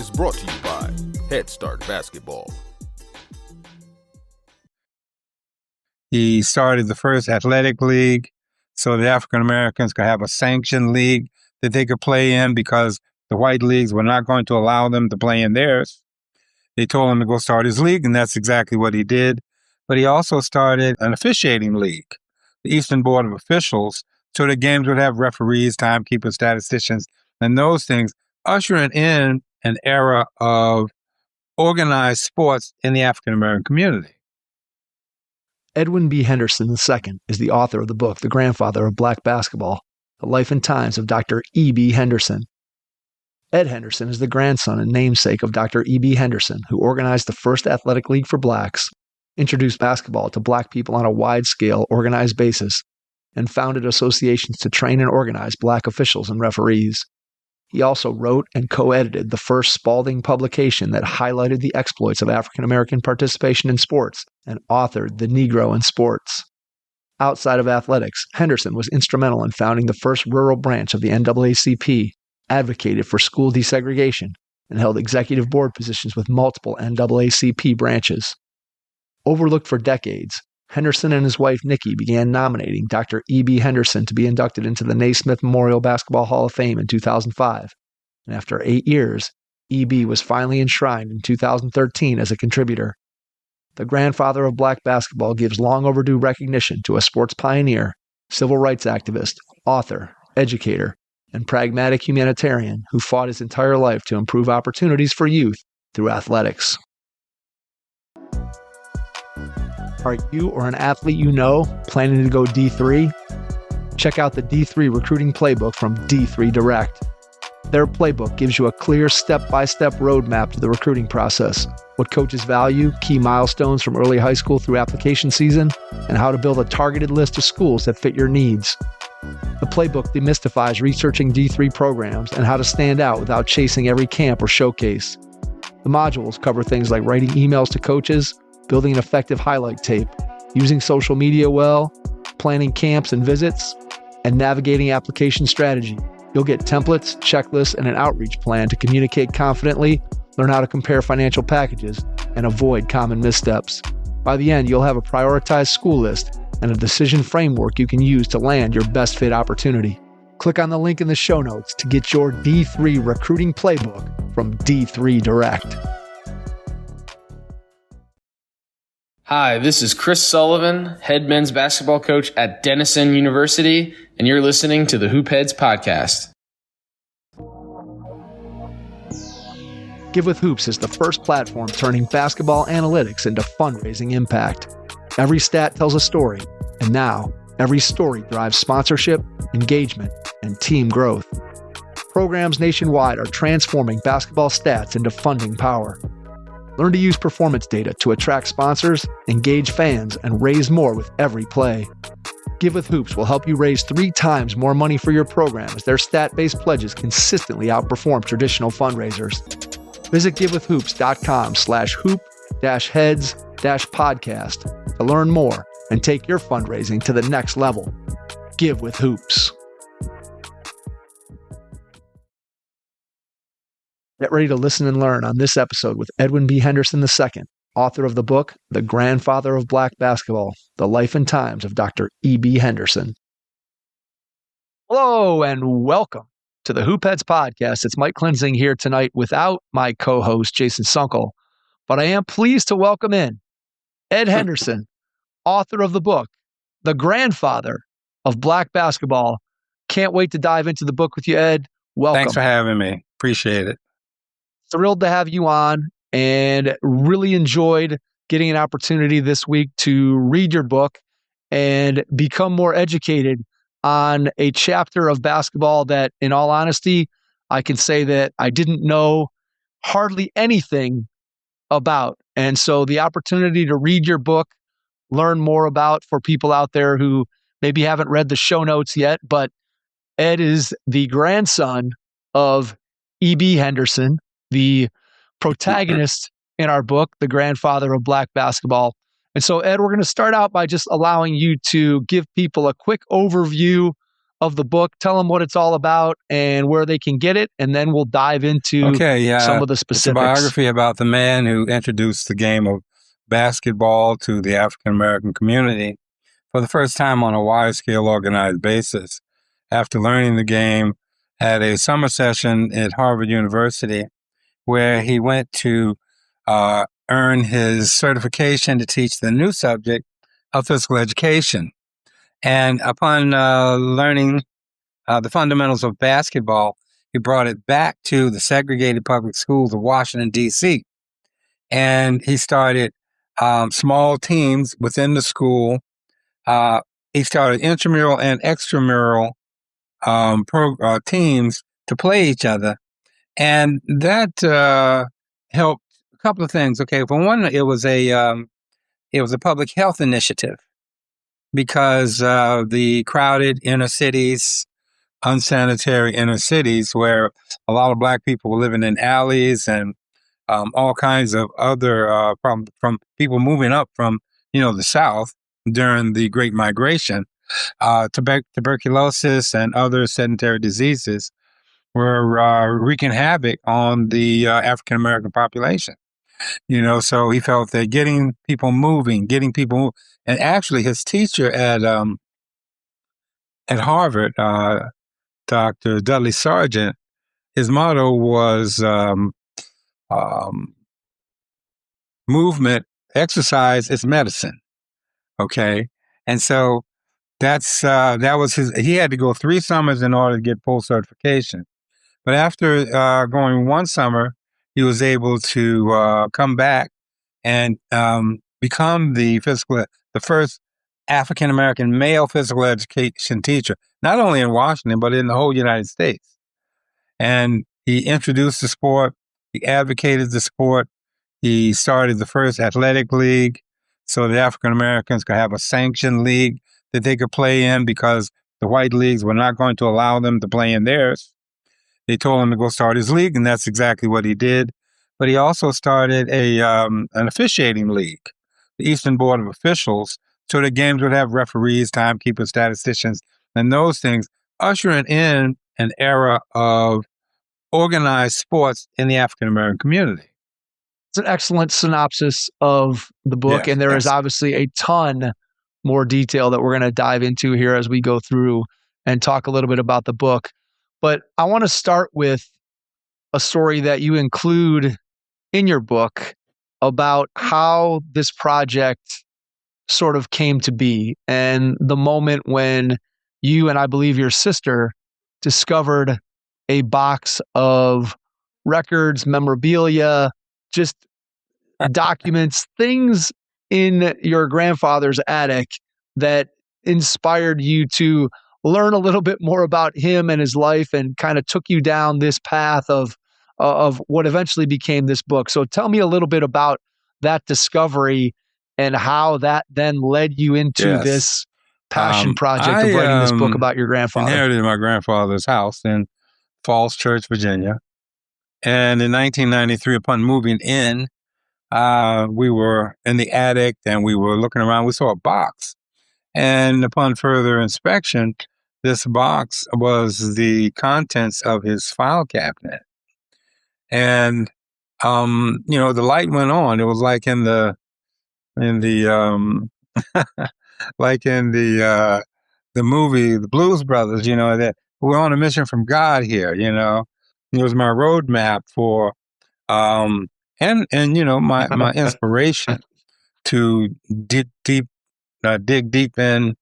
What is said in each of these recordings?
is brought to you by Head Start Basketball. He started the first athletic league so the African Americans could have a sanctioned league that they could play in because the white leagues were not going to allow them to play in theirs. They told him to go start his league, and that's exactly what he did. But he also started an officiating league, the Eastern Board of Officials, so the games would have referees, timekeepers, statisticians, and those things, ushering in an era of organized sports in the African American community. Edwin B. Henderson II is the author of the book, The Grandfather of Black Basketball, The Life and Times of Dr. E. B. Henderson. Ed Henderson is the grandson and namesake of Dr. E. B. Henderson, who organized the first athletic league for blacks, introduced basketball to black people on a wide-scale, organized basis, and founded associations to train and organize black officials and referees. He also wrote and co-edited the first Spalding publication that highlighted the exploits of African American participation in sports and authored The Negro in Sports. Outside of athletics, Henderson was instrumental in founding the first rural branch of the NAACP, advocated for school desegregation, and held executive board positions with multiple NAACP branches. Overlooked for decades, Henderson and his wife Nikki began nominating Dr. E. B. Henderson to be inducted into the Naismith Memorial Basketball Hall of Fame in 2005, and after 8 years, E.B. was finally enshrined in 2013 as a contributor. The grandfather of black basketball gives long overdue recognition to a sports pioneer, civil rights activist, author, educator, and pragmatic humanitarian who fought his entire life to improve opportunities for youth through athletics. Are you or an athlete you know planning to go D3? Check out the D3 recruiting playbook from D3 Direct. Their playbook gives you a clear step-by-step roadmap to the recruiting process, what coaches value, key milestones from early high school through application season, and how to build a targeted list of schools that fit your needs. The playbook demystifies researching D3 programs and how to stand out without chasing every camp or showcase. The modules cover things like writing emails to coaches, building an effective highlight tape, using social media well, planning camps and visits, and navigating application strategy. You'll get templates, checklists, and an outreach plan to communicate confidently, learn how to compare financial packages, and avoid common missteps. By the end, you'll have a prioritized school list and a decision framework you can use to land your best fit opportunity. Click on the link in the show notes to get your D3 recruiting playbook from D3 Direct. Hi, this is Chris Sullivan, head men's basketball coach at Denison University, and you're listening to the Hoop Heads podcast. Give with Hoops is the first platform turning basketball analytics into fundraising impact. Every stat tells a story, and now every story drives sponsorship, engagement, and team growth. Programs nationwide are transforming basketball stats into funding power. Learn to use performance data to attract sponsors, engage fans, and raise more with every play. Give with Hoops will help you raise 3 times more money for your program as their stat-based pledges consistently outperform traditional fundraisers. Visit givewithhoops.com/hoop-heads-podcast to learn more and take your fundraising to the next level. Give with Hoops. Get ready to listen and learn on this episode with Edwin B. Henderson II, author of the book, The Grandfather of Black Basketball, The Life and Times of Dr. E. B. Henderson. Hello and welcome to the Hoop Heads podcast. It's Mike Klinzing here tonight without my co-host, Jason Sunkel, but I am pleased to welcome in Ed Henderson, author of the book, The Grandfather of Black Basketball. Can't wait to dive into the book with you, Ed. Welcome. Thanks for having me. Appreciate it. Thrilled to have you on and really enjoyed getting an opportunity this week to read your book and become more educated on a chapter of basketball that, in all honesty, I can say that I didn't know hardly anything about. And so the opportunity to read your book, learn more about for people out there who maybe haven't read the show notes yet, but Ed is the grandson of E.B. Henderson, the protagonist in our book, The Grandfather of Black Basketball. And so, Ed, we're going to start out by just allowing you to give people a quick overview of the book. Tell them what it's all about and where they can get it, and then we'll dive into some of the specifics. It's a biography about the man who introduced the game of basketball to the African American community for the first time on a wide-scale organized basis after learning the game at a summer session at Harvard University, where he went to earn his certification to teach the new subject of physical education. And upon learning the fundamentals of basketball, he brought it back to the segregated public schools of Washington, D.C. And he started small teams within the school. He started intramural and extramural teams to play each other. And that helped a couple of things. Okay, for one, it was a public health initiative because the crowded inner cities, unsanitary inner cities, where a lot of Black people were living in alleys and all kinds of other problems from people moving up from the South during the Great Migration. Tuberculosis and other sedentary diseases were wreaking havoc on the African American population. So he felt that getting people moving, and actually his teacher at Harvard, Dr. Dudley Sargent, his motto was movement, exercise is medicine. Okay, and so that was he had to go 3 summers in order to get full certification. But after going 1 summer, he was able to come back and become the first African American male physical education teacher, not only in Washington, but in the whole United States. And he introduced the sport. He advocated the sport. He started the first athletic league so that African Americans could have a sanctioned league that they could play in because the white leagues were not going to allow them to play in theirs. They told him to go start his league, and that's exactly what he did. But he also started an officiating league, the Eastern Board of Officials, so the games would have referees, timekeepers, statisticians, and those things, ushering in an era of organized sports in the African American community. It's an excellent synopsis of the book, and there is obviously a ton more detail that we're going to dive into here as we go through and talk a little bit about the book. But I want to start with a story that you include in your book about how this project sort of came to be and the moment when you and I believe your sister discovered a box of records, memorabilia, just documents, things in your grandfather's attic that inspired you to learn a little bit more about him and his life and kind of took you down this path of what eventually became this book. So tell me a little bit about that discovery and how that then led you into this passion project of writing this book about your grandfather. I inherited my grandfather's house in Falls Church, Virginia. And in 1993, upon moving in, we were in the attic and we were looking around. We saw a box. And upon further inspection, this box was the contents of his file cabinet. And, the light went on. It was like in the the movie, The Blues Brothers, that we're on a mission from God here, It was my roadmap for, my inspiration to dig deep in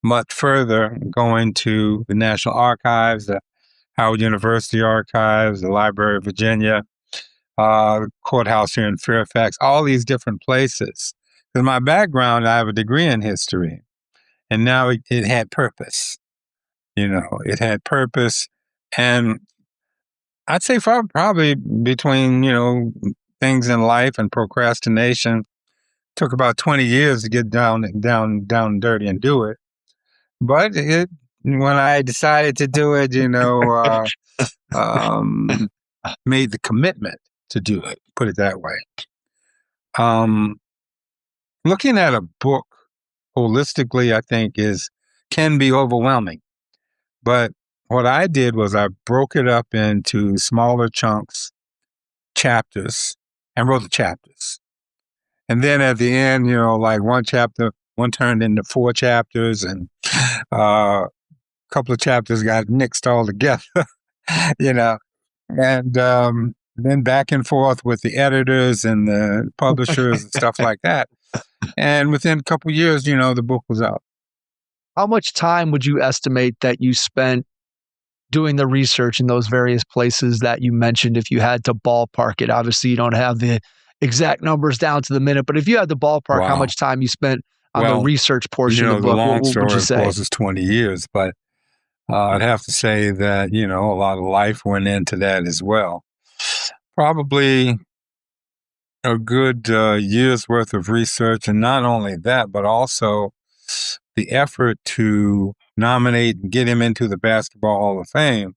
much further, going to the National Archives, the Howard University Archives, the Library of Virginia, the courthouse here in Fairfax, all these different places. Because my background, I have a degree in history, and now it had purpose. It had purpose, and I'd say probably between things in life and procrastination, took about 20 years to get down and dirty and do it. But when I decided to do it, made the commitment to do it, put it that way. Looking at a book holistically, I think can be overwhelming But what I did was I broke it up into smaller chunks, chapters, and wrote the chapters. And then at the end, like one turned into 4 chapters, and a couple of chapters got mixed all together, and then back and forth with the editors and the publishers and stuff like that. And within a couple of years, the book was out. How much time would you estimate that you spent doing the research in those various places that you mentioned, if you had to ballpark it? Obviously, you don't have the exact numbers down to the minute, but if you had to ballpark how much time you spent on the research portion of the book, what would you say? The long story, of course, is 20 years, but I'd have to say that, a lot of life went into that as well. Probably a good year's worth of research, and not only that, but also the effort to nominate and get him into the Basketball Hall of Fame.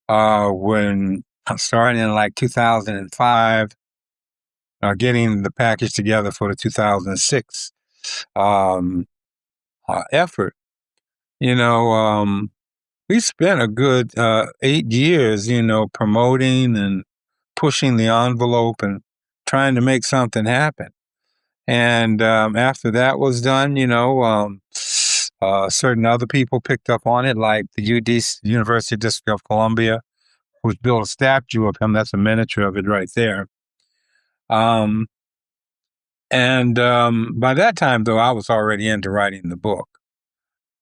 When starting in like 2005, getting the package together for the 2006 effort. We spent a good 8 years, promoting and pushing the envelope and trying to make something happen. And after that was done, certain other people picked up on it, like the University District of Columbia, who's built a statue of him. That's a miniature of it right there. And by that time, though, I was already into writing the book.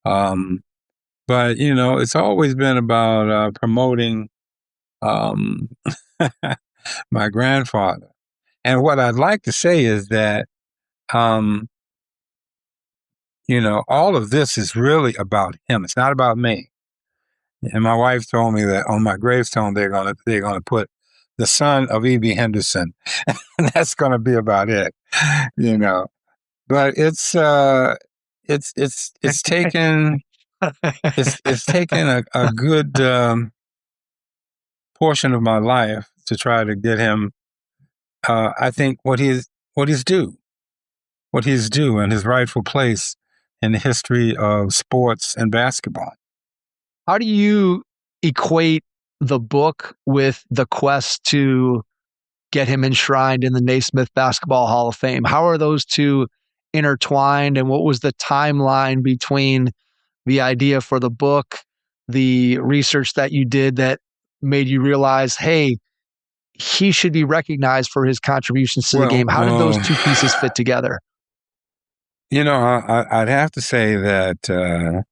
But, it's always been about promoting my grandfather. And what I'd like to say is that, all of this is really about him. It's not about me. And my wife told me that on my gravestone, they're gonna put the son of E.B. Henderson, and that's gonna be about it, But it's taken it's taken a good portion of my life to try to get him. I think what he's due, and his rightful place in the history of sports and basketball. How do you equate the book with the quest to get him enshrined in the Naismith Basketball Hall of Fame? How are those two intertwined, and what was the timeline between the idea for the book, the research that you did that made you realize, hey, he should be recognized for his contributions to the game? How did those two pieces fit together? I'd have to say that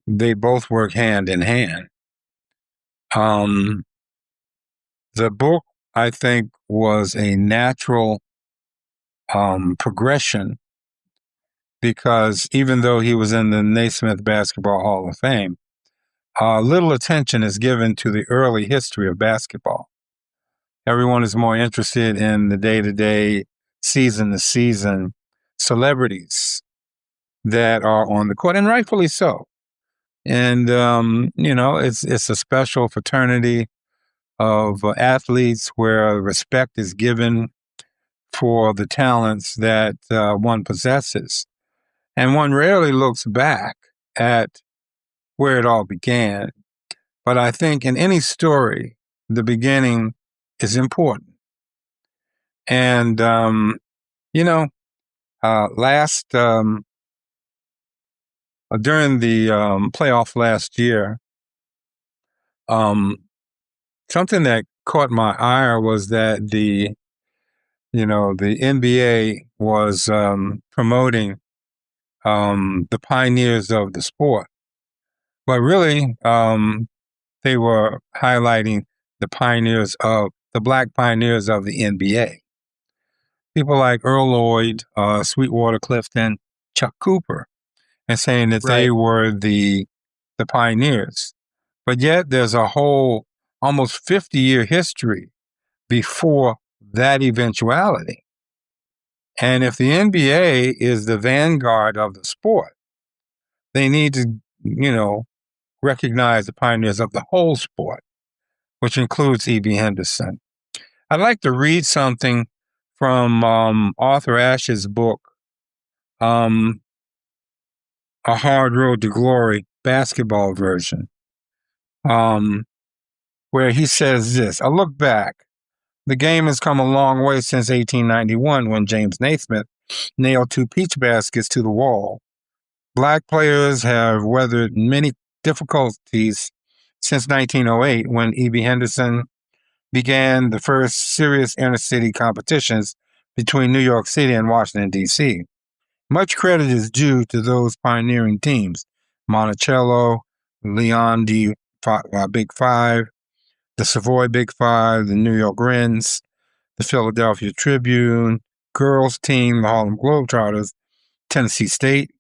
they both work hand in hand. The book, I think, was a natural progression, because even though he was in the Naismith Basketball Hall of Fame, little attention is given to the early history of basketball. Everyone is more interested in the day-to-day, season-to-season celebrities that are on the court, and rightfully so. And, it's a special fraternity of athletes where respect is given for the talents that one possesses. And one rarely looks back at where it all began. But I think in any story, the beginning is important. And, during the playoff last year, something that caught my eye was that the NBA was promoting the pioneers of the sport. But really, they were highlighting the Black pioneers of the NBA. People like Earl Lloyd, Sweetwater Clifton, Chuck Cooper, and saying that they were the pioneers. But yet there's a whole almost 50-year history before that eventuality. And if the NBA is the vanguard of the sport, they need to, recognize the pioneers of the whole sport, which includes E.B. Henderson. I'd like to read something from Arthur Ashe's book, A Hard Road to Glory, basketball version, where he says this: "I look back. The game has come a long way since 1891 when James Naismith nailed 2 peach baskets to the wall. Black players have weathered many difficulties since 1908 when E.B. Henderson began the first serious inter-city competitions between New York City and Washington, D.C. Much credit is due to those pioneering teams: Monticello, Leon D. Big Five, the Savoy Big Five, the New York Wrens, the Philadelphia Tribune, girls team, the Harlem Globetrotters, Tennessee State,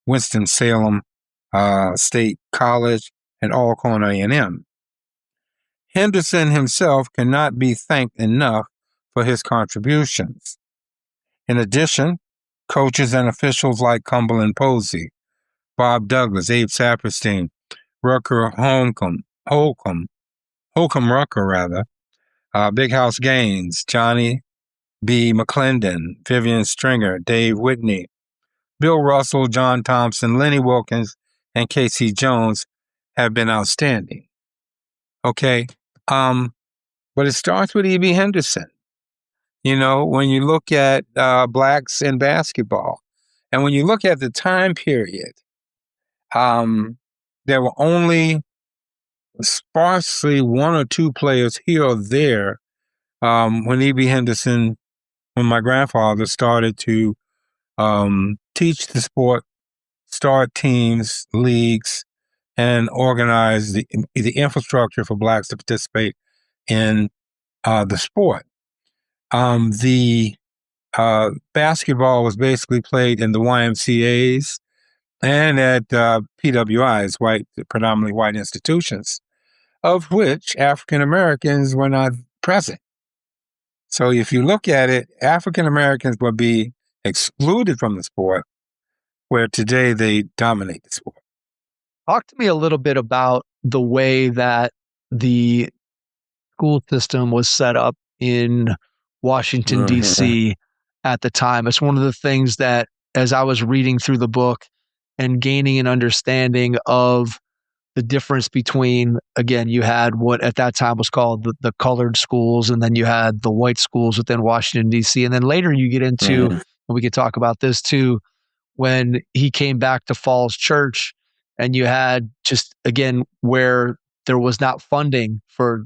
Winston-Salem State College, and Alcorn A&M. Henderson himself cannot be thanked enough for his contributions. In addition, coaches and officials like Cumberland Posey, Bob Douglas, Abe Saperstein, Holcomb Rucker, Big House Gaines, Johnny B. McClendon, Vivian Stringer, Dave Whitney, Bill Russell, John Thompson, Lenny Wilkins, and Casey Jones have been outstanding. Okay, but it starts with E.B. Henderson. You know, when you look at blacks in basketball, and when you look at the time period, there were only sparsely 1 or 2 players here or there when E.B. Henderson, when my grandfather started to teach the sport, start teams, leagues, and organize the infrastructure for blacks to participate in the sport. The basketball was basically played in the YMCAs and at PWIs, predominantly white institutions, of which African Americans were not present. So if you look at it, African Americans would be excluded from the sport, where today they dominate the sport. Talk to me a little bit about the way that the school system was set up in Washington, D.C. at the time. It's one of the things that, as I was reading through the book and gaining an understanding of the difference between, again, you had what at that time was called the colored schools, and then you had the white schools within Washington, D.C. And then later you get into, and we could talk about this too, when he came back to Falls Church, and you had just, again, where there was not funding for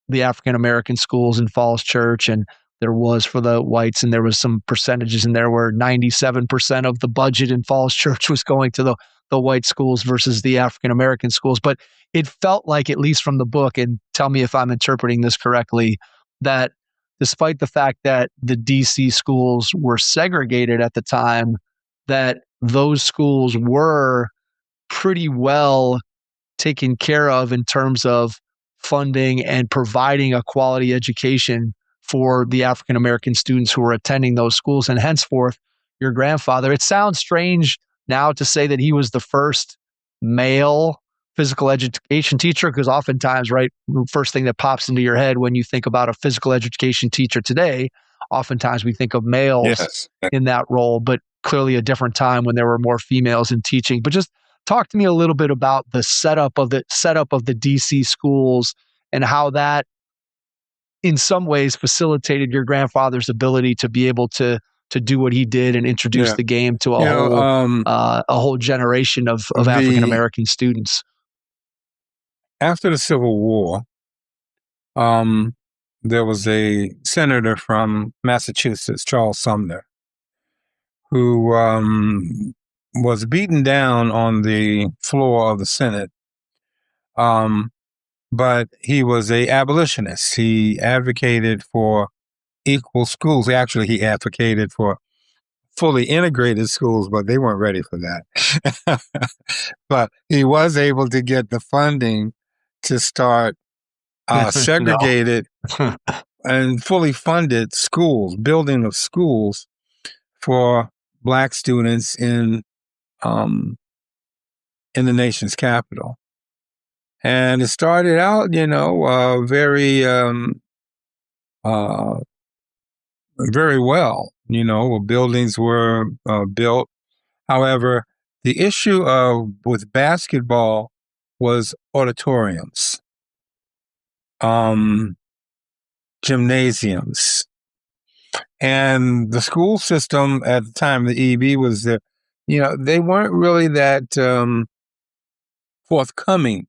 the African American schools in Falls Church, and there was for the whites, and there was some percentages in there where 97% of the budget in Falls Church was going to the white schools versus the African American schools. But it felt like, at least from the book, and tell me if I'm interpreting this correctly, that despite the fact that the DC schools were segregated at the time, that those schools were pretty well taken care of in terms of funding and providing a quality education for the African American students who were attending those schools. And henceforth, your grandfather, it sounds strange now to say that he was the first male physical education teacher, because oftentimes, right, the first thing that pops into your head when you think about a physical education teacher today, oftentimes we think of males in that role, but clearly a different time when there were more females in teaching. But just talk to me a little bit about the setup of the DC schools and how that in some ways facilitated your grandfather's ability to be able to do what he did and introduce the game to a whole generation of African American students. After the Civil War, there was a senator from Massachusetts, Charles Sumner, who was beaten down on the floor of the Senate. But he was an abolitionist. He advocated for equal schools. Actually, he advocated for fully integrated schools, but they weren't ready for that. But he was able to get the funding to start segregated and fully funded schools, building of schools for Black students in the nation's capital. And it started out, very very well. Buildings were built. However, The issue with basketball was auditoriums, gymnasiums, and the school system at the time the EB was there. They weren't really that forthcoming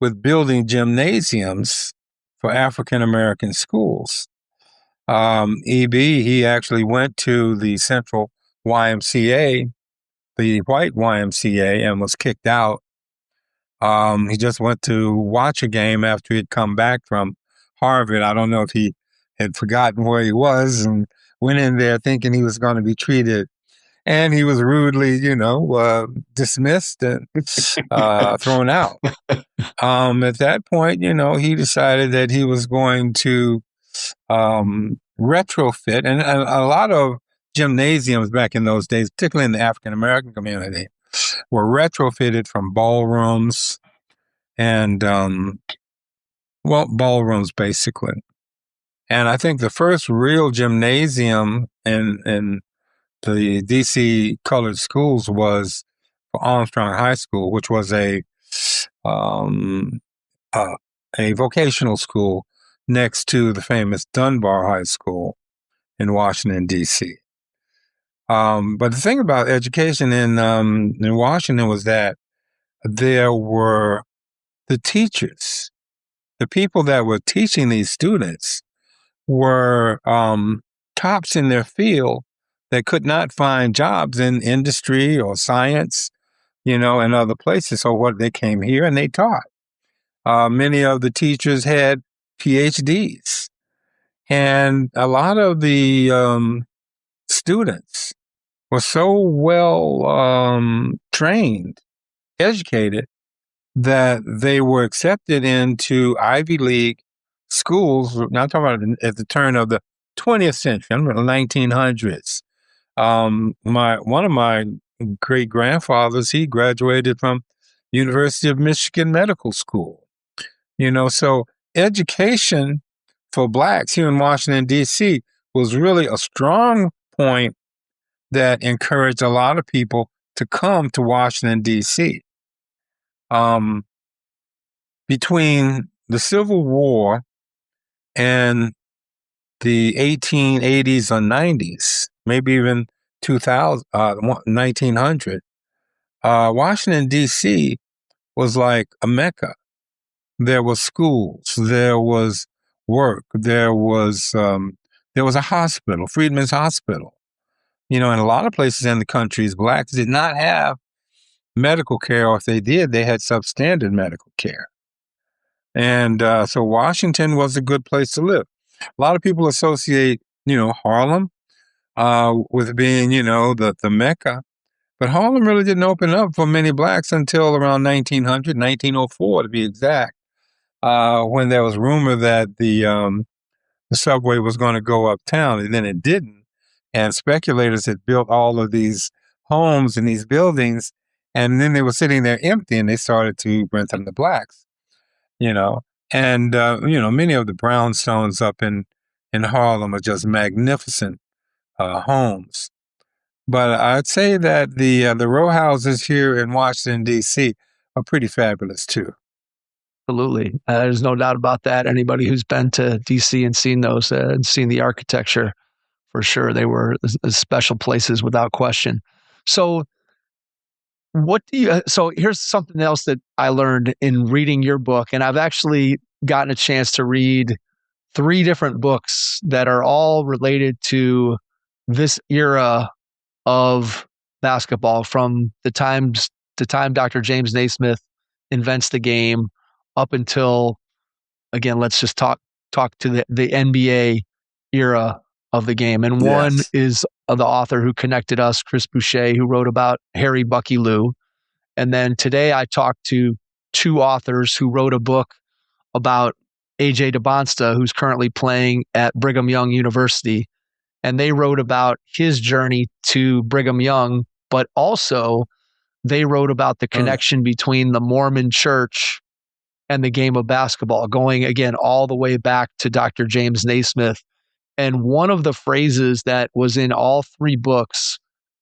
with building gymnasiums for African American schools. EB, he actually went to the Central YMCA, the white YMCA, and was kicked out. He just went to watch a game after he'd come back from Harvard. I don't know if he had forgotten where he was and went in there thinking he was going to be treated. And he was rudely, dismissed and thrown out. At that point, he decided that he was going to retrofit. And a lot of gymnasiums back in those days, particularly in the African American community, were retrofitted from ballrooms and, ballrooms basically. And I think the first real gymnasium in the DC colored schools was for Armstrong High School, which was a vocational school next to the famous Dunbar High School in Washington, D.C. But the thing about education in Washington was that there were the teachers, the people that were teaching these students were tops in their field that could not find jobs in industry or science, and other places. So they came here and they taught. Many of the teachers had PhDs, and a lot of the students were so well trained, educated, that they were accepted into Ivy League schools. Now I'm talking about at the turn of the 20th century, the 1900s. One of my great grandfathers, he graduated from University of Michigan Medical School. So education for blacks here in Washington, D.C. was really a strong point that encouraged a lot of people to come to Washington, D.C. Between the Civil War and the 1880s or 90s, maybe even 1900, Washington, D.C. was like a mecca. There were schools, there was work, there was a hospital, Freedmen's Hospital. In a lot of places in the country, blacks did not have medical care, or if they did, they had substandard medical care. And so Washington was a good place to live. A lot of people associate, Harlem with being, the Mecca. But Harlem really didn't open up for many blacks until around 1900, 1904 to be exact, when there was rumor that the subway was going to go uptown, and then it didn't. And speculators had built all of these homes and these buildings, and then they were sitting there empty, and they started to rent them to blacks, And, many of the brownstones up in Harlem are just magnificent homes. But I'd say that the row houses here in Washington, D.C. are pretty fabulous, too. Absolutely. There's no doubt about that. Anybody who's been to D.C. and seen those and seen the architecture, for sure, they were special places without question. So so here's something else that I learned in reading your book, and I've actually gotten a chance to read 3 different books that are all related to this era of basketball, from the time Dr. James Naismith invents the game up until, again, let's just talk to the NBA era of the game. And one is the author who connected us, Chris Boucher, who wrote about Harry Bucky Lou. And then today I talked to 2 authors who wrote a book about AJ DeBonsta, who's currently playing at Brigham Young University. And they wrote about his journey to Brigham Young, but also they wrote about the connection between the Mormon Church and the game of basketball, going again all the way back to Dr. James Naismith. And one of the phrases that was in all 3 books,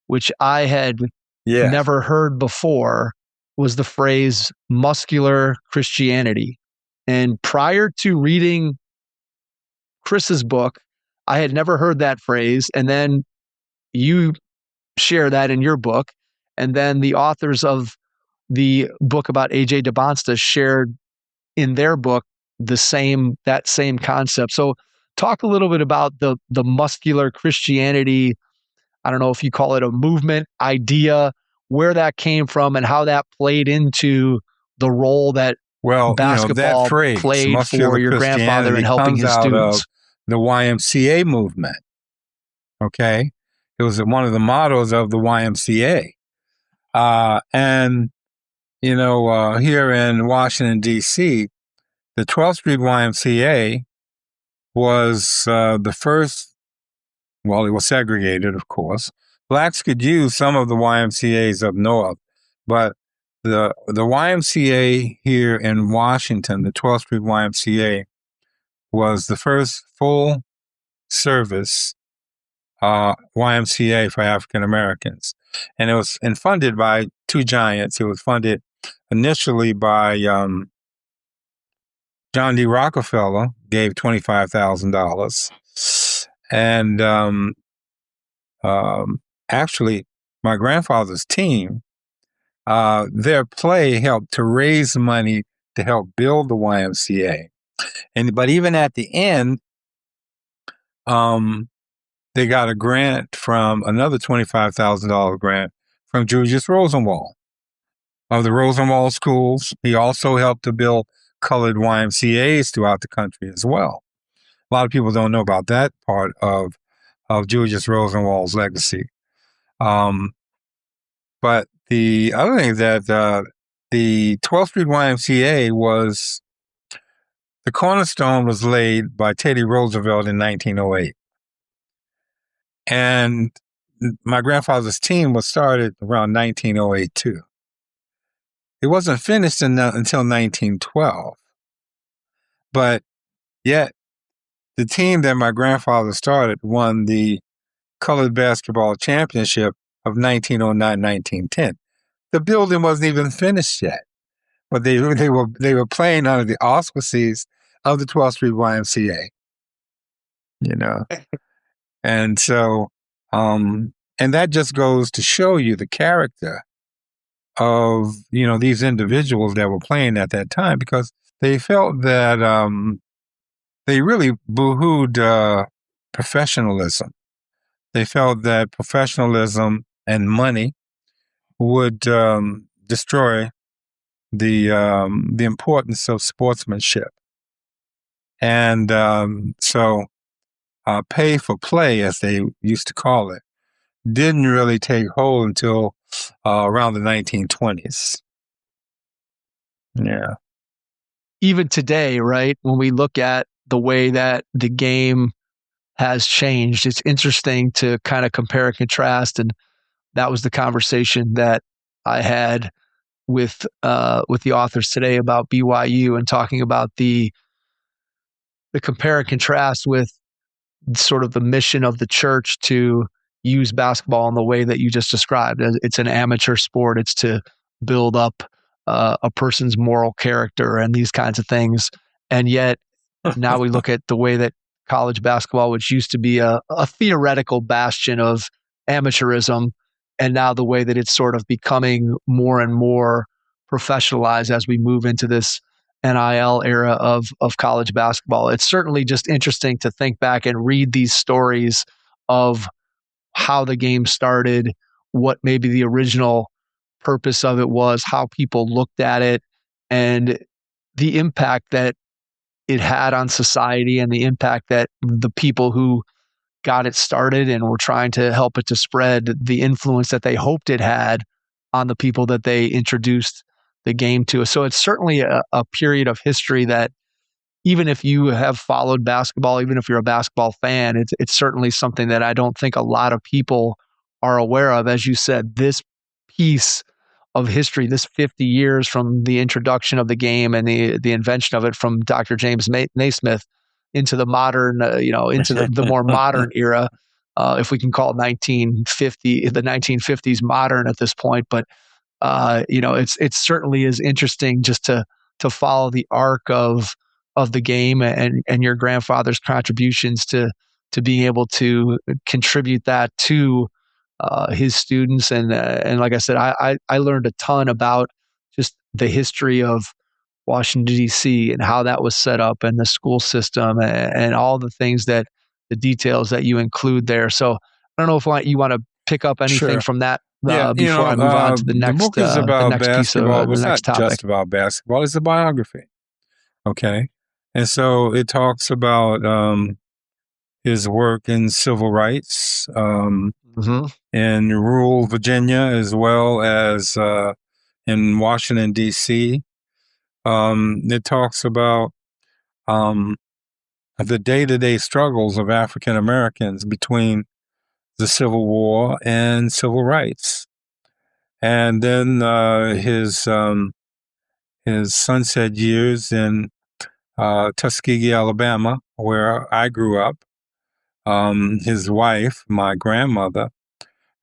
which I had Yeah. never heard before was the phrase muscular Christianity. And prior to reading Chris's book, I had never heard that phrase. And then you share that in your book. And then the authors of the book about A.J. DeBonsta shared in their book that same concept. So talk a little bit about the muscular Christianity. I don't know if you call it a movement, idea, where that came from and how that played into the role that basketball that phrase, played muscular for your grandfather in Christianity, helping comes his out students. of the YMCA movement. Okay. It was one of the mottos of the YMCA. And here in Washington, D.C., the 12th Street YMCA was the first, well, it was segregated, of course. Blacks could use some of the YMCAs up north, but the YMCA here in Washington, the 12th Street YMCA, was the first full service YMCA for African Americans. And it was funded by two giants. It was funded initially by John D. Rockefeller, gave $25,000. And actually, my grandfather's team, their play helped to raise money to help build the YMCA. But even at the end, they got a grant from another $25,000 grant from Julius Rosenwald of the Rosenwald schools. He also helped to build colored YMCAs throughout the country as well. A lot of people don't know about that part of Julius Rosenwald's legacy. But the other thing is that the 12th Street YMCA was, the cornerstone was laid by Teddy Roosevelt in 1908. And my grandfather's team was started around 1908 too. It wasn't finished until 1912. But yet, the team that my grandfather started won the colored basketball championship of 1909-1910. The building wasn't even finished yet, but they were playing under the auspices of the 12th Street YMCA. And so, and that just goes to show you the character of, these individuals that were playing at that time, because they felt that they really boo-hooed professionalism. They felt that professionalism and money would destroy the importance of sportsmanship. And so pay for play, as they used to call it, didn't really take hold until around the 1920s. Yeah. Even today, right, when we look at the way that the game has changed, it's interesting to kind of compare and contrast. And that was the conversation that I had with the authors today about BYU, and talking about the compare and contrast with sort of the mission of the church to use basketball in the way that you just described. It's an amateur sport. It's to build up a person's moral character and these kinds of things. And yet now we look at the way that college basketball, which used to be a theoretical bastion of amateurism, and now the way that it's sort of becoming more and more professionalized as we move into this NIL era of college basketball. It's certainly just interesting to think back and read these stories of how the game started, what maybe the original purpose of it was, how people looked at it, and the impact that it had on society, and the impact that the people who got it started and were trying to help it to spread, the influence that they hoped it had on the people that they introduced the game to. So it's certainly a period of history that, even if you have followed basketball, even if you're a basketball fan, it's certainly something that I don't think a lot of people are aware of. As you said, this piece of history, this 50 years from the introduction of the game and the invention of it from Dr. James Naismith into the modern, into the more modern era, if we can call 1950 the 1950s modern at this point. But it certainly is interesting just to follow the arc of the game and your grandfather's contributions to being able to contribute that to his students. And like I said, I learned a ton about just the history of Washington, D.C. and how that was set up and the school system and all the things the details that you include there. So I don't know if you want to pick up anything Sure. from that Yeah, before I move on to the next, book is the about next piece of basketball. the It's next not topic. just about basketball. It's a biography. Okay. And so it talks about his work in civil rights in rural Virginia as well as in Washington, D.C. It talks about the day-to-day struggles of African Americans between the Civil War and civil rights. And then his sunset years in Tuskegee, Alabama, where I grew up. His wife, my grandmother,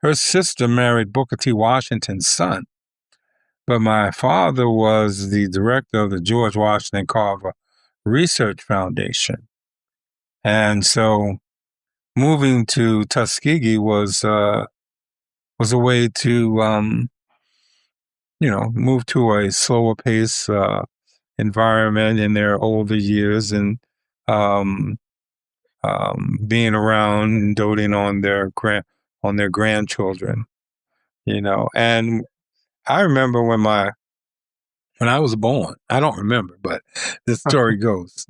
her sister married Booker T. Washington's son. But my father was the director of the George Washington Carver Research Foundation. And so moving to Tuskegee was a way to, move to a slower pace environment in their older years and being around and doting on their grandchildren, And I remember when I was born. I don't remember, but the story goes.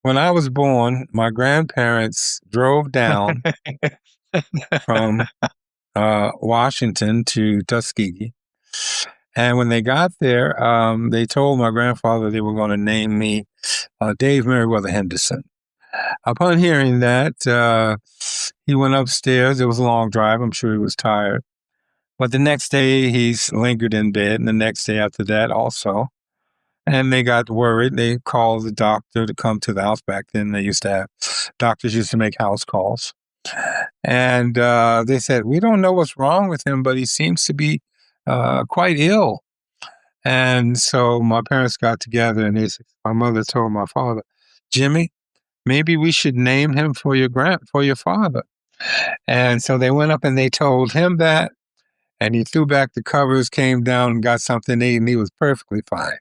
When I was born, my grandparents drove down from Washington to Tuskegee. And when they got there, they told my grandfather they were going to name me Dave Meriwether Henderson. Upon hearing that, he went upstairs. It was a long drive. I'm sure he was tired. But the next day, he lingered in bed, and the next day after that also. And they got worried. They called the doctor to come to the house. Back then, doctors used to make house calls. And they said, we don't know what's wrong with him, but he seems to be quite ill. And so my parents got together, and my mother told my father, Jimmy, maybe we should name him for your father. And so they went up and they told him that, and he threw back the covers, came down and got something to eat, and he was perfectly fine.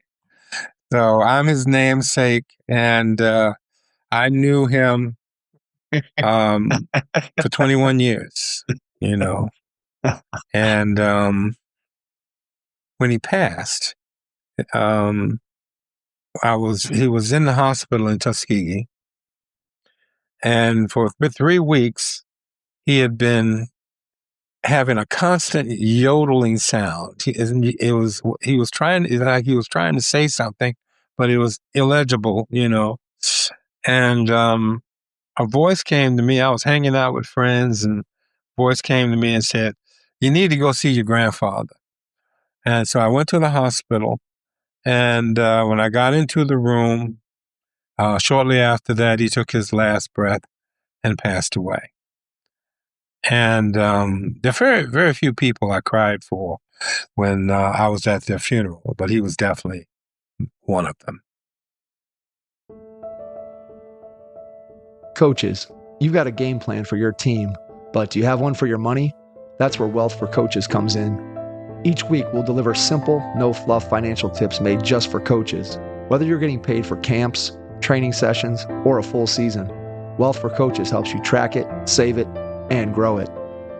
So I'm his namesake, and I knew him for 21 years, And when he passed, he was in the hospital in Tuskegee, and for 3 weeks he had been having a constant yodeling sound. He was trying to say something, but it was illegible, And a voice came to me. I was hanging out with friends, and a voice came to me and said, "You need to go see your grandfather." And so I went to the hospital, and when I got into the room, shortly after that, he took his last breath and passed away. And there are very, very few people I cried for when I was at their funeral, but he was definitely one of them. Coaches, you've got a game plan for your team, but do you have one for your money? That's where Wealth for Coaches comes in. Each week, we'll deliver simple, no-fluff financial tips made just for coaches. Whether you're getting paid for camps, training sessions, or a full season, Wealth for Coaches helps you track it, save it, and grow it.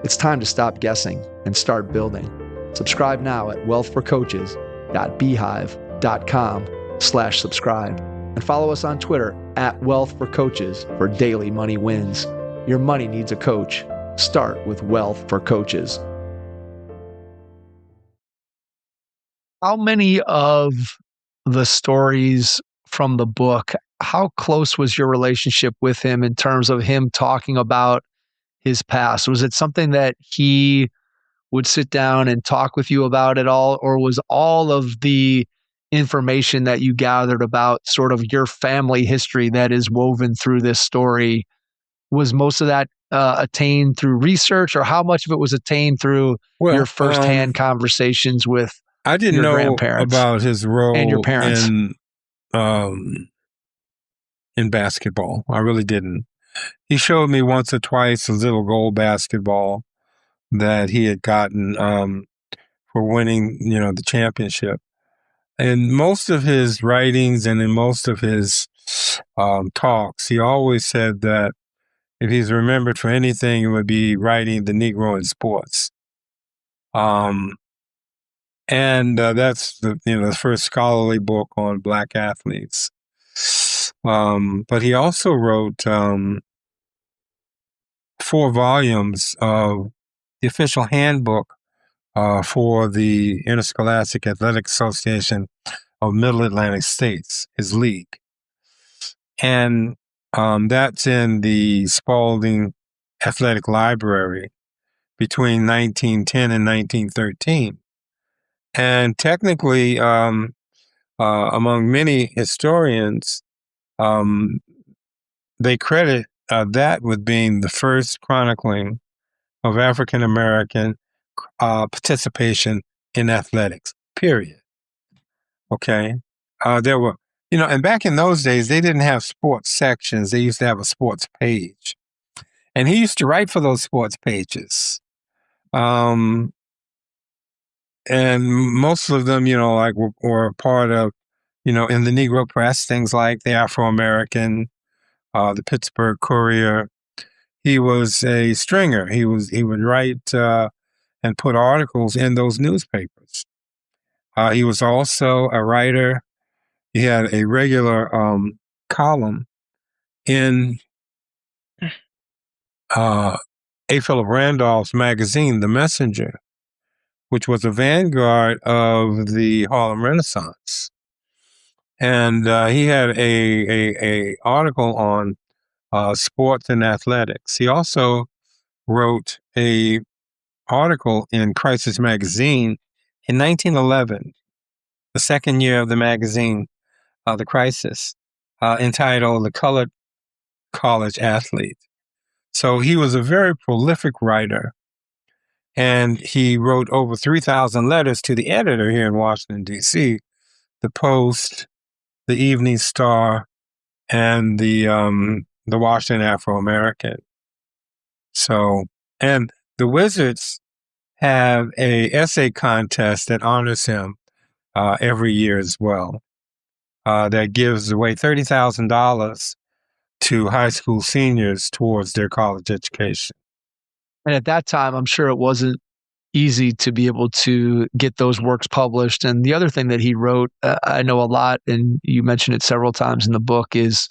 It's time to stop guessing and start building. Subscribe now at wealthforcoaches.beehive.com/subscribe and follow us on Twitter @wealthforcoaches for daily money wins. Your money needs a coach. Start with Wealth for Coaches. How many of the stories from the book, how close was your relationship with him in terms of him talking about his past? Was it something that he would sit down and talk with you about at all? Or was all of the information that you gathered about sort of your family history that is woven through this story was most of that attained through research, or how much of it was attained through your firsthand conversations with I didn't your know grandparents about his role and your parents? In basketball. I really didn't. He showed me once or twice a little gold basketball that he had gotten for winning, the championship. In most of his writings and in most of his talks, he always said that if he's remembered for anything, it would be writing the Negro in sports. And that's the first scholarly book on Black athletes. But he also wrote 4 volumes of the official handbook for the Interscholastic Athletic Association of Middle Atlantic States, his league. And that's in the Spalding Athletic Library between 1910 and 1913. And technically, among many historians, they credit that with being the first chronicling of African American participation in athletics, period. Okay. There were, and back in those days, they didn't have sports sections. They used to have a sports page. And he used to write for those sports pages. And most of them, were part of, in the Negro press, things like the Afro-American, the Pittsburgh Courier. He was a stringer. He would write and put articles in those newspapers. He was also a writer. He had a regular column in A. Philip Randolph's magazine, The Messenger, which was a vanguard of the Harlem Renaissance. And he had a article on sports and athletics. He also wrote a article in Crisis Magazine in 1911, the second year of the magazine, The Crisis, entitled The Colored College Athlete. So he was a very prolific writer, and he wrote over 3,000 letters to the editor here in Washington, D.C., the Post, the Evening Star, and the Washington Afro-American. So, and the Wizards have a essay contest that honors him every year as well. That gives away $30,000 to high school seniors towards their college education. And at that time, I'm sure it wasn't easy to be able to get those works published. And the other thing that he wrote, I know a lot, and you mentioned it several times in the book, is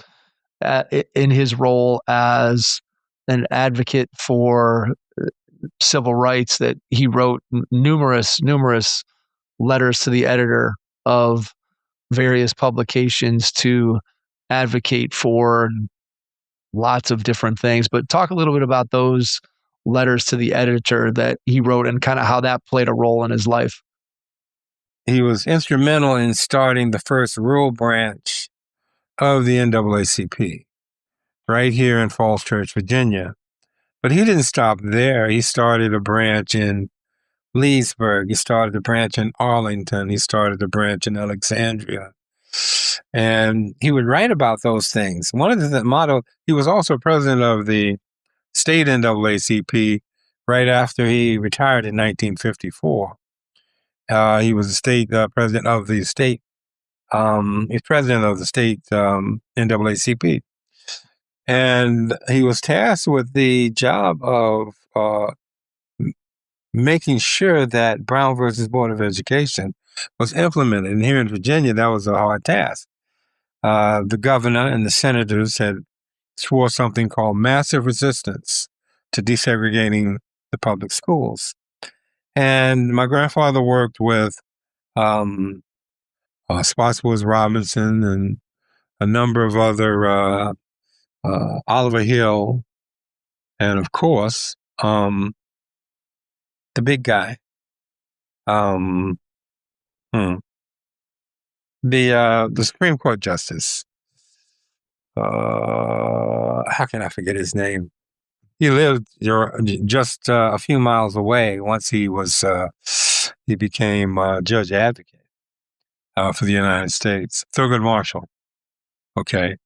in his role as an advocate for civil rights, that he wrote numerous letters to the editor of various publications to advocate for lots of different things. But talk a little bit about those letters to the editor that he wrote and kind of how that played a role in his life. He was instrumental in starting the first rural branch of the NAACP right here in Falls Church, Virginia. But he didn't stop there. He started a branch in Leesburg. He started a branch in Arlington. He started a branch in Alexandria. And he would write about those things. One of the motto, he was also president of the state NAACP right after he retired in 1954. He was the state president of the state. He's president of the state NAACP. And he was tasked with the job of making sure that Brown versus Board of Education was implemented. And here in Virginia, that was a hard task. The governor and the senators had swore something called massive resistance to desegregating the public schools. And my grandfather worked with Spotswood Robinson and a number of other, Oliver Hill, and of course, the big guy, the Supreme Court Justice, how can I forget his name? He lived just a few miles away. Once he became judge advocate for the United States, Thurgood Marshall. Okay.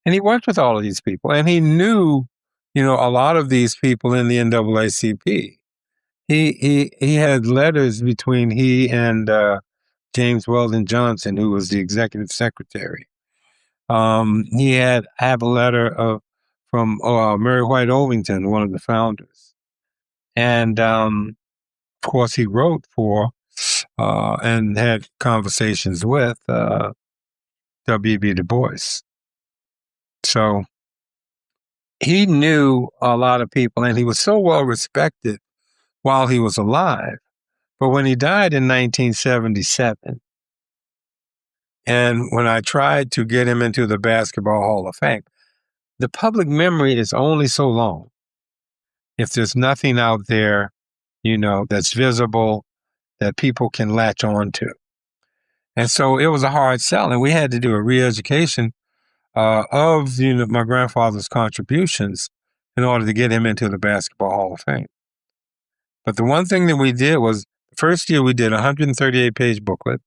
And he worked with all of these people, and he knew, a lot of these people in the NAACP. He had letters between he and James Weldon Johnson, who was the executive secretary. He have a letter from Mary White Ovington, one of the founders, and of course he wrote for and had conversations with W.B. Du Bois. So he knew a lot of people, and he was so well respected while he was alive. But when he died in 1977, and when I tried to get him into the Basketball Hall of Fame, the public memory is only so long. If there's nothing out there, that's visible that people can latch on to. And so it was a hard sell, and we had to do a re-education of my grandfather's contributions in order to get him into the Basketball Hall of Fame. But the one thing that we did was, the first year we did a 138-page booklet.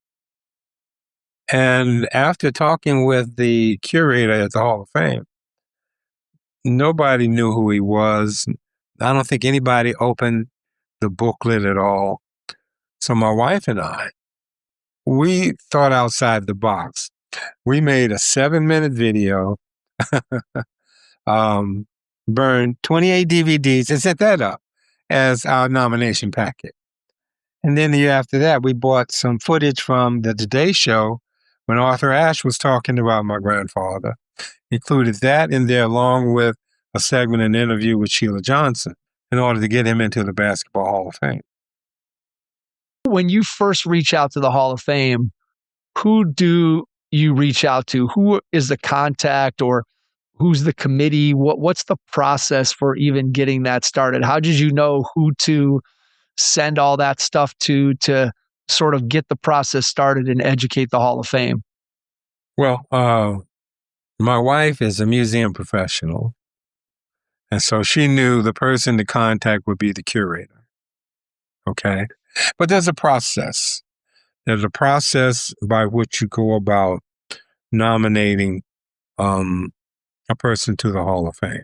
And after talking with the curator at the Hall of Fame, nobody knew who he was. I don't think anybody opened the booklet at all. So my wife and I, we thought outside the box. We made a 7-minute video, burned 28 DVDs, and set that up as our nomination packet. And then the year after that, we bought some footage from the Today Show when Arthur Ashe was talking about my grandfather. Included that in there along with a segment, an interview with Sheila Johnson, in order to get him into the Basketball Hall of Fame. When you first reach out to the Hall of Fame, who do you reach out to? Who is the contact, or who's the committee? What's the process for even getting that started? How did you know who to send all that stuff to sort of get the process started and educate the Hall of Fame? Well, my wife is a museum professional, and so she knew the person to contact would be the curator. Okay? But there's a process. There's a process by which you go about nominating a person to the Hall of Fame.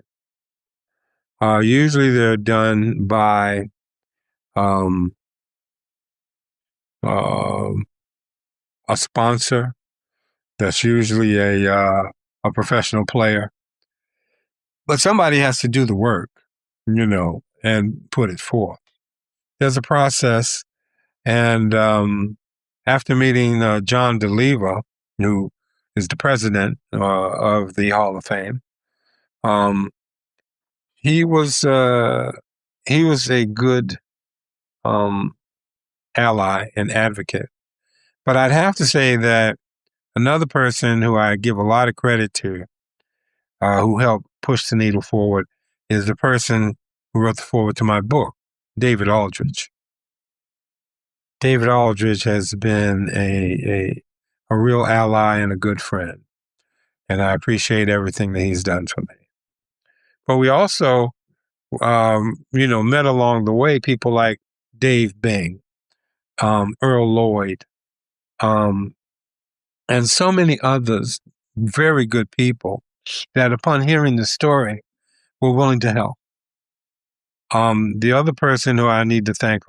Usually they're done by a sponsor that's usually a professional player. But somebody has to do the work, and put it forth. There's a process. And after meeting John DeLeva, who is the president of the Hall of Fame, he was a good ally and advocate. But I'd have to say that another person who I give a lot of credit to, who helped push the needle forward, is the person who wrote the foreword to my book, David Aldridge. David Aldridge has been a real ally and a good friend, and I appreciate everything that he's done for me. But we also, met along the way people like Dave Bing, Earl Lloyd, and so many others, very good people, that upon hearing the story were willing to help. The other person who I need to thank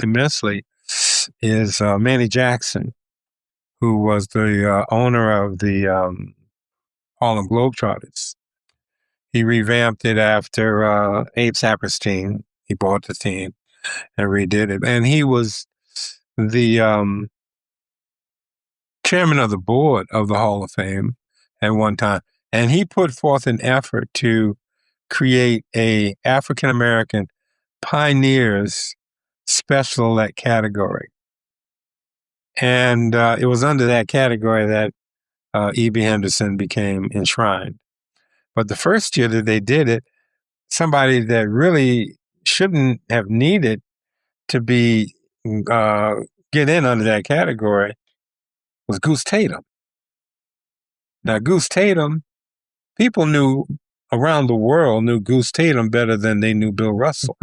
immensely is Manny Jackson, who was the owner of the Harlem Globetrotters. He revamped it after Abe Saperstein. He bought the team and redid it. And he was the chairman of the board of the Hall of Fame at one time. And he put forth an effort to create a African-American pioneers special elect category. And it was under that category that E.B. Henderson became enshrined. But the first year that they did it, somebody that really shouldn't have needed to be get in under that category was Goose Tatum. Now, Goose Tatum people around the world knew Goose Tatum better than they knew Bill Russell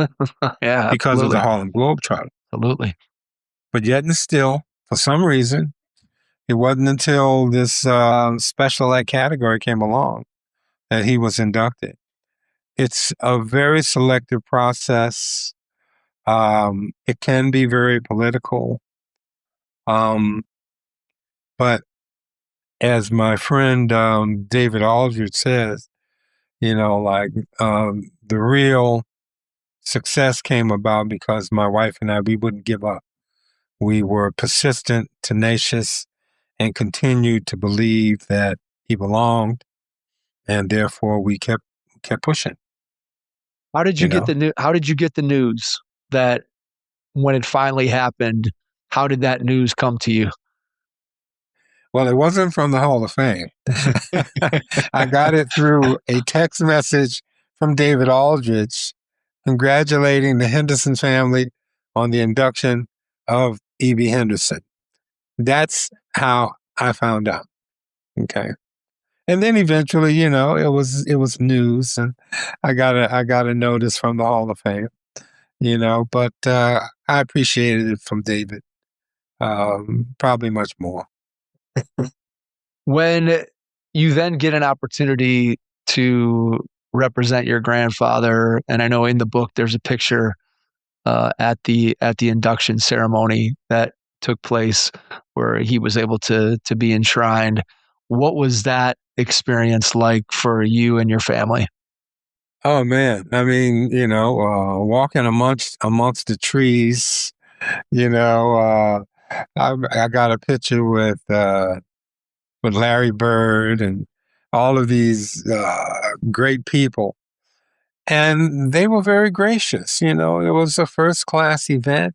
Yeah, because of absolutely. the Harlem Globetrotter. Absolutely. But yet and still, for some reason, it wasn't until this special ed category came along that he was inducted. It's a very selective process. It can be very political. But as my friend David Aldridge says, the real success came about because my wife and I, we wouldn't give up. We were persistent, tenacious, and continued to believe that he belonged, and therefore we kept pushing. How did you get the news that when it finally happened? How did that news come to you? Well, it wasn't from the Hall of Fame. I got it through a text message from David Aldridge congratulating the Henderson family on the induction of E.B. Henderson. That's how I found out. Okay. And then eventually, it was news, and I got a notice from the Hall of Fame, but I appreciated it from David probably much more. When you then get an opportunity to represent your grandfather, and I know in the book there's a picture at the induction ceremony that took place where he was able to be enshrined. What was that experience like for you and your family? Oh man, I mean, walking amongst the trees, I got a picture with Larry Bird and all of these great people. And they were very gracious. It was a first class event.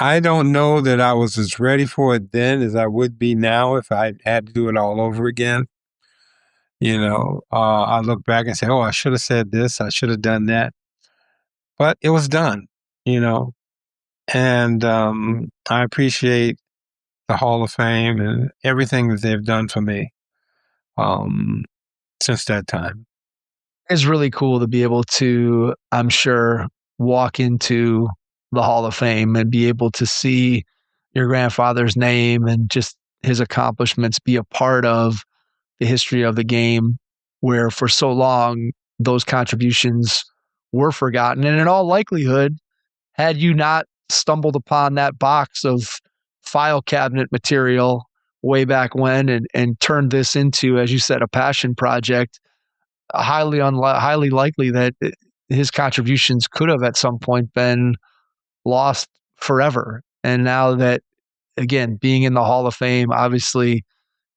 I don't know that I was as ready for it then as I would be now if I had to do it all over again. I look back and say, oh, I should have said this. I should have done that. But it was done, and I appreciate the Hall of Fame and everything that they've done for me since that time. It's really cool to be able to, I'm sure, walk into the Hall of Fame and be able to see your grandfather's name and just his accomplishments be a part of the history of the game, where for so long those contributions were forgotten. And in all likelihood, had you not stumbled upon that box of file cabinet material way back when and turned this into, as you said, a passion project, highly likely that his contributions could have at some point been lost forever. And now that, again, being in the Hall of Fame obviously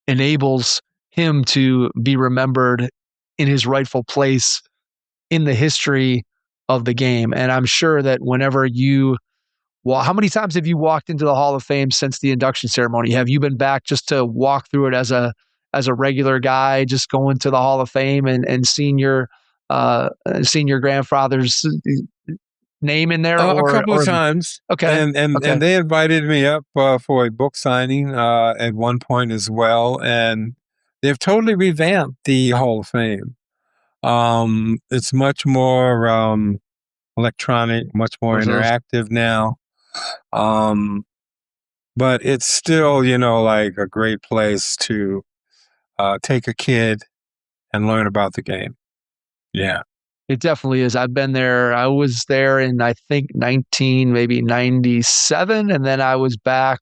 enables him to be remembered in his rightful place in the history of the game. And I'm sure that whenever how many times have you walked into the Hall of Fame since the induction ceremony? Have you been back just to walk through it as a regular guy, just going to the Hall of Fame and seeing your grandfather's name in there? A couple of times. Okay. And they invited me up for a book signing at one point as well. And they've totally revamped the Hall of Fame. It's much more electronic, much more interactive now. But it's still, like a great place to take a kid and learn about the game. Yeah. It definitely is. I've been there. I was there in, I think, 97. And then I was back,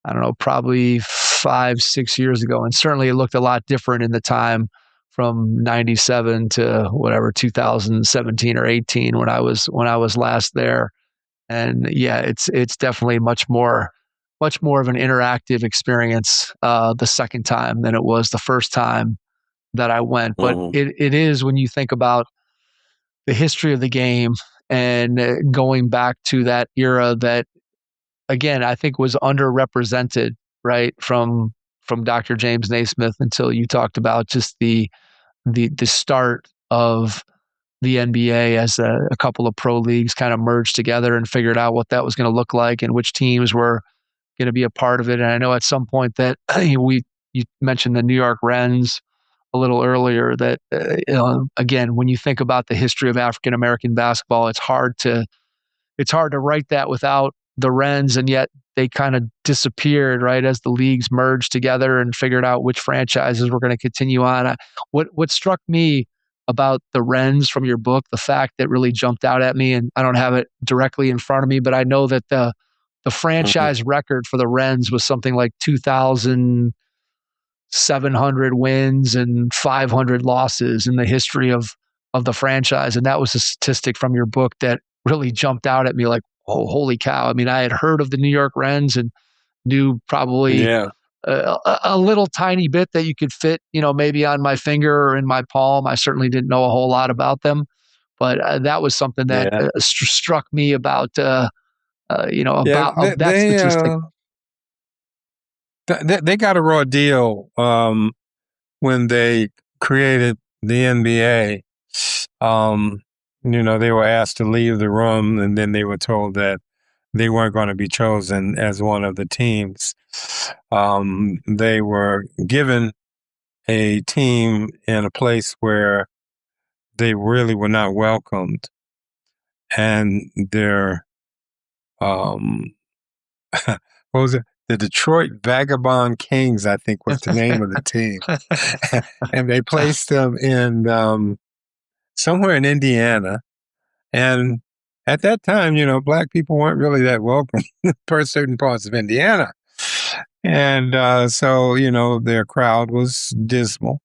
I don't know, probably 5-6 years ago. And certainly it looked a lot different in the time from 97 to whatever, 2017 or 18 when I was last there. And yeah, it's definitely much more of an interactive experience the second time than it was the first time that I went. But it is, when you think about the history of the game and going back to that era that, again, I think was underrepresented, right? From Dr. James Naismith until you talked about just the start of the NBA as a couple of pro leagues kind of merged together and figured out what that was going to look like and which teams were going to be a part of it. And I know at some point that you mentioned the New York Wrens a little earlier. That again, when you think about the history of African American basketball, it's hard to write that without the Wrens, and yet they kind of disappeared right as the leagues merged together and figured out which franchises were going to continue on. What struck me about the Wrens from your book, the fact that really jumped out at me, and I don't have it directly in front of me, but I know that the franchise record for the Wrens was something like 2,700 wins and 500 losses in the history of the franchise. And that was a statistic from your book that really jumped out at me like, oh, holy cow. I mean, I had heard of the New York Wrens and knew probably a little tiny bit that you could fit, maybe on my finger or in my palm. I certainly didn't know a whole lot about them, but that was something that struck me about, that statistic. They got a raw deal when they created the NBA. They were asked to leave the room, and then they were told that they weren't going to be chosen as one of the teams. They were given a team in a place where they really were not welcomed. And their, what was it? The Detroit Vagabond Kings, I think, was the name of the team. And they placed them in somewhere in Indiana. And at that time, Black people weren't really that welcome per certain parts of Indiana. And so, their crowd was dismal.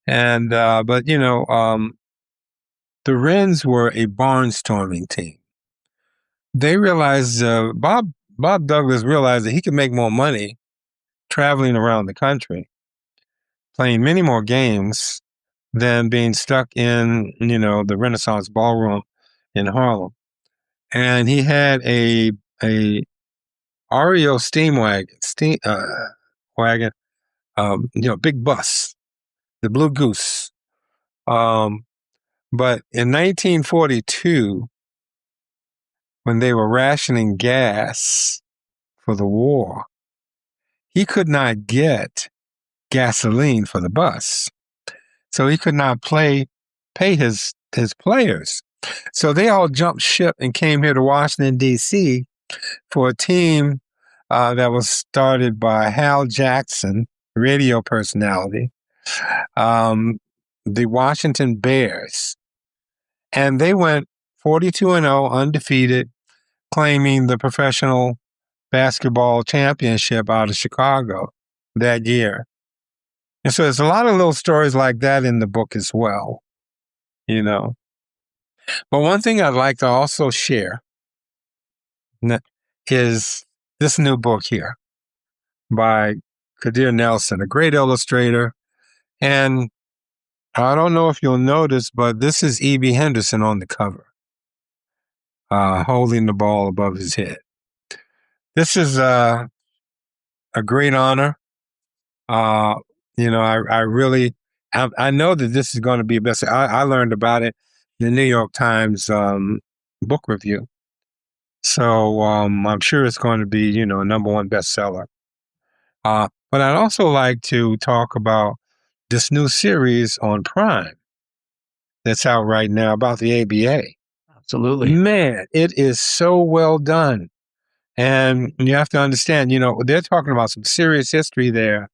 And, but, the Wrens were a barnstorming team. They realized, Bob Douglas realized that he could make more money traveling around the country, playing many more games than being stuck in, the Renaissance Ballroom in Harlem. And he had a REO steam wagon, big bus, the Blue Goose. But in 1942, when they were rationing gas for the war, he could not get gasoline for the bus. So he could not pay his players. So they all jumped ship and came here to Washington, D.C. for a team that was started by Hal Jackson, radio personality, the Washington Bears. And they went 42-0, undefeated, claiming the professional basketball championship out of Chicago that year. And so there's a lot of little stories like that in the book as well, But one thing I'd like to also share is this new book here by Kadir Nelson, a great illustrator. And I don't know if you'll notice, but this is E.B. Henderson on the cover, holding the ball above his head. This is a great honor. I know that this is going to be a bestseller. I learned about it in the New York Times book review. So I'm sure it's going to be, a number one bestseller. But I'd also like to talk about this new series on Prime that's out right now about the ABA. Absolutely. Man, it is so well done. And you have to understand, they're talking about some serious history there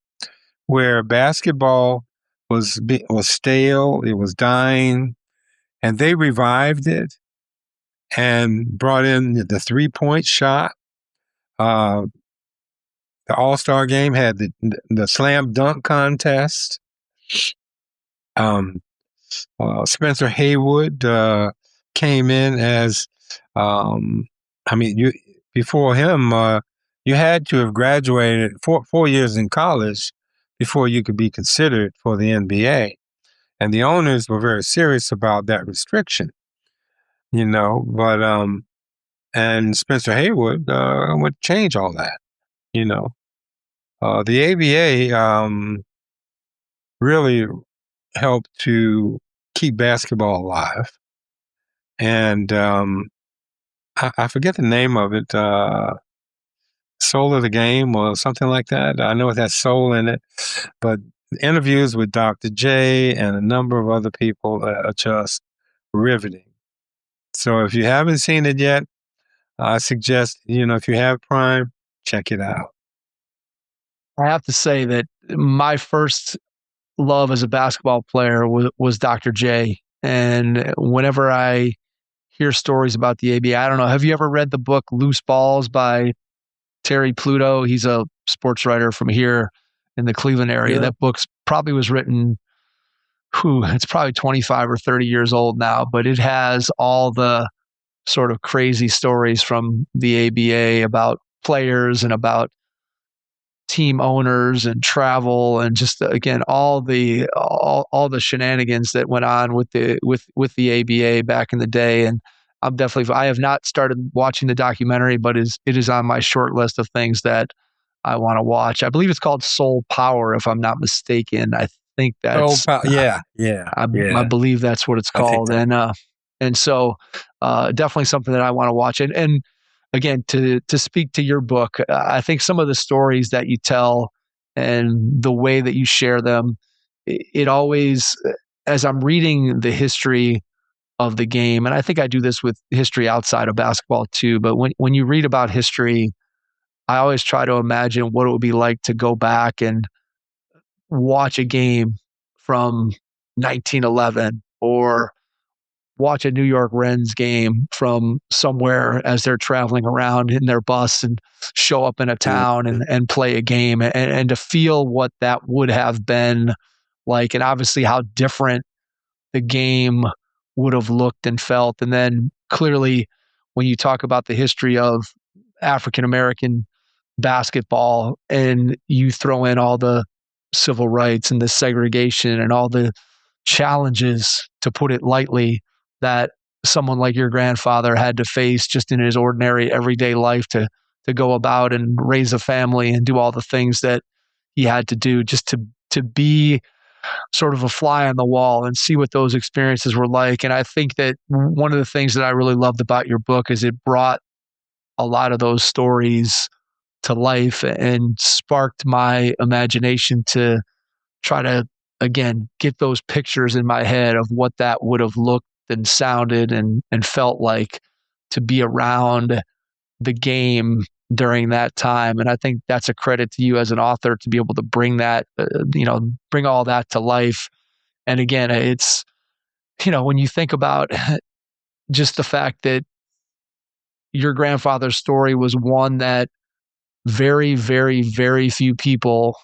where basketball was stale, it was dying, and they revived it and brought in the 3-point shot. The All-Star game had the slam dunk contest. Spencer Haywood came in as, before him, you had to have graduated 4 years in college before you could be considered for the NBA. And the owners were very serious about that restriction, but, and Spencer Haywood would change all that, The ABA really helped to keep basketball alive. And I forget the name of it. Soul of the Game or something like that. I know it has soul in it, but interviews with Dr. J and a number of other people are just riveting. So if you haven't seen it yet, I suggest, if you have Prime, check it out. I have to say that my first love as a basketball player was Dr. J. And whenever I hear stories about the ABA, I don't know, have you ever read the book Loose Balls by Terry Pluto? He's a sports writer from here in the Cleveland area. Yeah. That book probably was written, it's probably 25 or 30 years old now, but it has all the sort of crazy stories from the ABA about players and about team owners and travel and just again all the shenanigans that went on with the ABA back in the day. And I have not started watching the documentary, but it is on my short list of things that I want to watch. I believe it's called Soul Power, if I'm not mistaken. I think that's yeah. I believe that's what it's called. And so definitely something that I want to watch. And again, to speak to your book, I think some of the stories that you tell and the way that you share them, it always, as I'm reading the history of the game, and I think I do this with history outside of basketball too, but when you read about history, I always try to imagine what it would be like to go back and watch a game from 1911 or watch a New York Rens game from somewhere as they're traveling around in their bus and show up in a town and play a game and to feel what that would have been like, and obviously how different the game would have looked and felt. And then clearly when you talk about the history of African American basketball and you throw in all the civil rights and the segregation and all the challenges, to put it lightly, that someone like your grandfather had to face just in his ordinary everyday life to go about and raise a family and do all the things that he had to do, just to be sort of a fly on the wall and see what those experiences were like. And I think that one of the things that I really loved about your book is it brought a lot of those stories to life and sparked my imagination to try to, again, get those pictures in my head of what that would have looked and sounded and felt like to be around the game during that time. And I think that's a credit to you as an author to be able to bring that, bring all that to life. And again, it's, when you think about just the fact that your grandfather's story was one that very, very, very few people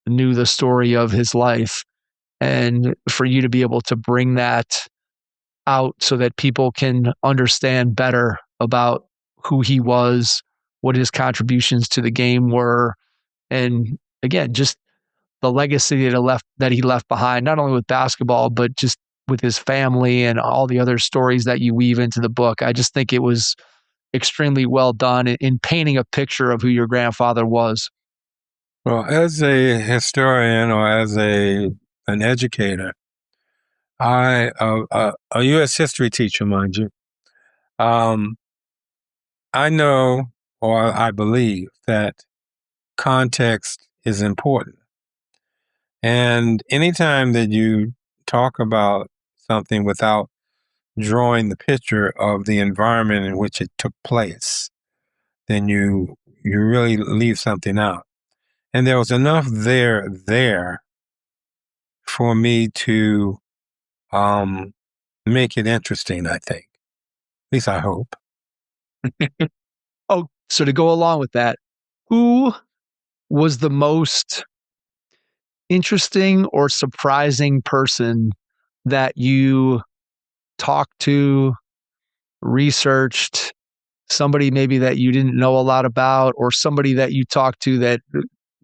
knew the story of his life. And for you to be able to bring that out so that people can understand better about who he was, what his contributions to the game were, and again, just the legacy that he left behind, not only with basketball, but just with his family and all the other stories that you weave into the book. I just think it was extremely well done in painting a picture of who your grandfather was. Well, as a historian or as an educator, a U.S. history teacher, mind you, I know, or I believe, that context is important. And anytime that you talk about something without drawing the picture of the environment in which it took place, then you really leave something out. And there was enough there for me to make it interesting, I think. At least I hope. Oh, so to go along with that, who was the most interesting or surprising person that you talked to, researched, somebody maybe that you didn't know a lot about, or somebody that you talked to that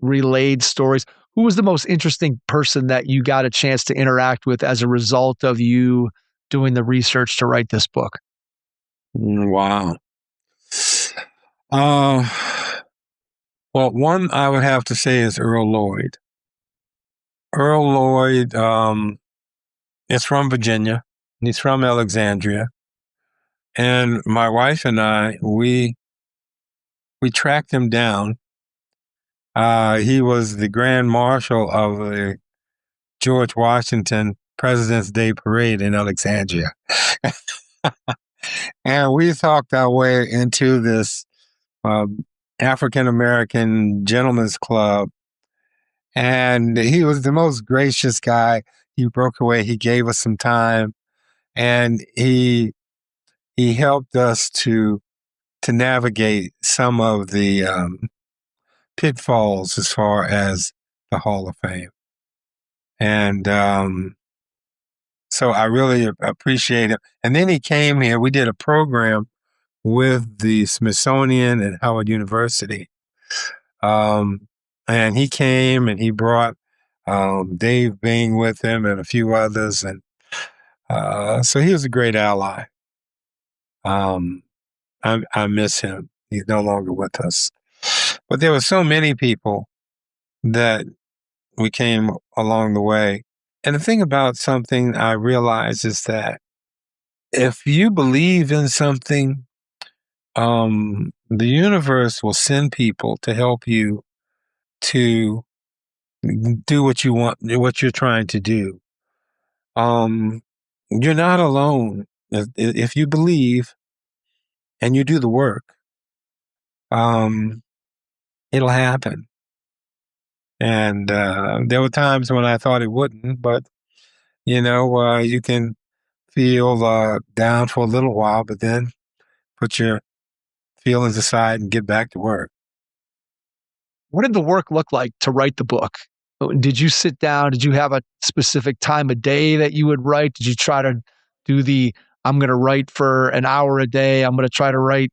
relayed stories? Who was the most interesting person that you got a chance to interact with as a result of you doing the research to write this book? Wow. Well, one I would have to say is Earl Lloyd. Earl Lloyd is from Virginia. He's from Alexandria. And my wife and I, we we tracked him down. He was the Grand Marshal of the George Washington President's Day Parade in Alexandria. And we talked our way into this African-American gentleman's club. And he was the most gracious guy. He broke away. He gave us some time. And he helped us to navigate some of the pitfalls as far as the Hall of Fame. And so I really appreciate it. And then he came here. We did a program with the Smithsonian and Howard University. And he came and he brought Dave Bing with him and a few others. And so he was a great ally. I miss him. He's no longer with us. But there were so many people that we came along the way. And the thing about something I realize is that if you believe in something, the universe will send people to help you to do what you want, what you're trying to do. You're not alone. If you believe and you do the work, it'll happen. And there were times when I thought it wouldn't, but you can feel down for a little while, but then put your feelings aside and get back to work. What did the work look like to write the book? Did you sit down? Did you have a specific time of day that you would write? Did you try to do I'm going to write for an hour a day. I'm going to try to write